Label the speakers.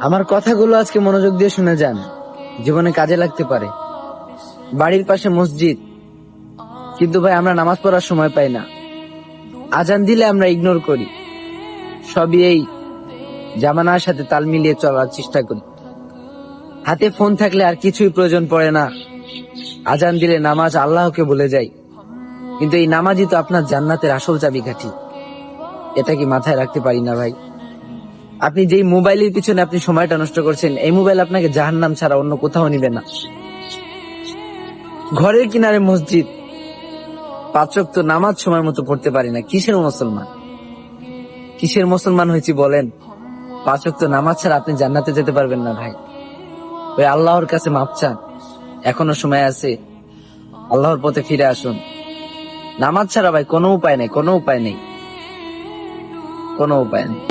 Speaker 1: আমার কথাগুলো আজকে মনোযোগ দিয়ে শুনে যান, জীবনে কাজে লাগতে পারে। বাড়ির পাশে মসজিদ, কিন্তু ভাই আমরা নামাজ পড়ার সময় পাই না। আজান দিলে আমরা ইগনোর করি। সবই এই জামানার সাথে তাল মিলিয়ে চলার চেষ্টা করি। হাতে ফোন থাকলে আর কিছুই প্রয়োজন পড়ে না। আজান দিলে নামাজ আল্লাহকে বলে যাই, কিন্তু এই নামাজই তো আপনার জান্নাতের আসল চাবিকাঠি। এটা কি মাথায় রাখতে পারি না ভাই? আপনি যেই মোবাইলের পিছনে আপনি সময়টা নষ্ট করছেন, এই মোবাইল আপনাকে জাহান্নাম ছাড়া অন্য কোথাও নিবে না। ঘরের কিনারে মসজিদ, 5 ওয়াক্ত নামাজ সময় মতো পড়তে পারি না, কিসের মুসলমান? কিসের মুসলমান হয়েছি বলেন? 5 ওয়াক্ত নামাজ ছাড়া আপনি জান্নাতে যেতে পারবেন না ভাই। ওই আল্লাহর কাছে মাপ চান, এখনো সময় আছে। আল্লাহর পথে ফিরে আসুন। নামাজ ছাড়া ভাই কোনো উপায় নেই, কোনো উপায় নেই, কোনো উপায় নেই।